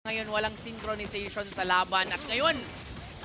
Ngayon walang synchronization sa laban at ngayon,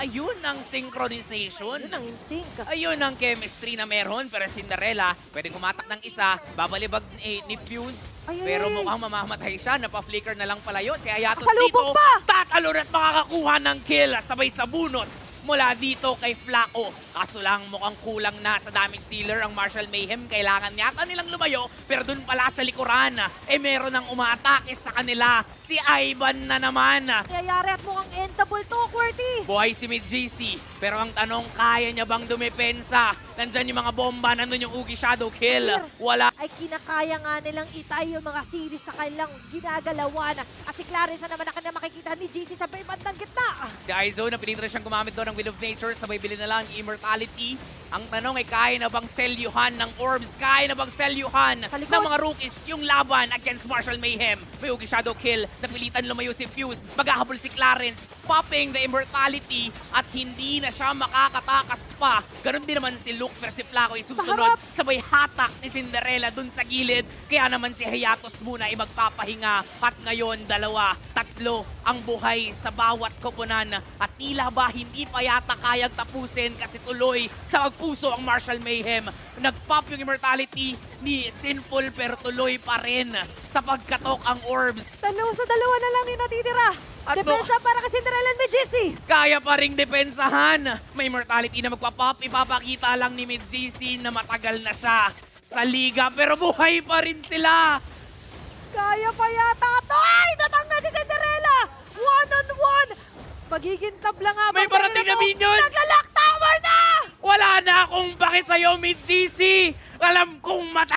ayun ang synchronization. Yun ang in-sync. Ayun ang chemistry na meron. Pero Cinderella, pwede kumatak ng isa, babalibag ni Fuse. Ay, Pero ay. mukhang mamamatay siya, napaflicker na lang palayo. Si Hayatos Pasalubong dito, pa! tatalon at makakakuha ng kill sabay sa bunot mula dito kay Flaco. Kaso lang mukhang kulang na sa damage dealer ang Martial Mayhem. Kailangan yata nilang lumayo, pero dun pala sa likuran, meron ng umaatake sa kanila. Si Ivan na naman. Nangyayari at mukhang endable to, QWERTY. Buhay si Mid-GC, pero ang tanong, kaya niya bang dumepensa? Nandyan yung mga bomba, nandun yung Ugi Shadow Kill. Wala. Ay kinakaya nga nilang itay yung mga series sa kanilang ginagalawan. At si Clarence na naman na makikita ni GC sa may bandang gitna. Si Aizo, napilitan na siyang gumamit doon ng Will of Nature, sabay bilhin na lang Immortality. Ang tanong ay kaya na bang selyuhan ng Orbs? Kaya na bang selyuhan Sa likod. ng mga rookies yung laban against Martial Mayhem? May Ugi Shadow Kill, napilitan lumayo si Fuse, maghahabol si Clarence, popping the Immortality at hindi na siya makakatakas pa. Ganon din naman si Luke, pero si Flaco ay susunod. Sabay hatak ni Cinderella dun sa gilid. Kaya naman si Hayatos muna ay magpapahinga. At ngayon, dalawa, tatlo ang buhay sa bawat koponan. At tila ba hindi pa yata kayang tapusin kasi tuloy sa magpuso ang Martial Mayhem. Nag-pop yung Immortality ni Sinful pero tuloy pa rin sa pagkatok ang Orbs. Dalawa sa dalawa na lang yung natitira. At Depensa para kay Cinderella and Mid-GC. Kaya pa ring depensahan. May Immortality na magpa-pop. Ipapakita lang ni Mid-GC na matagal na siya sa liga pero buhay pa rin sila. Kaya pa yata ito. Ay, natanggal si Cinderella. One-on-one. Magiging tabla nga ba May parating na minions. Naglalak tower na. Wala na akong pake sa'yo, Mid-GC. Alam kong mata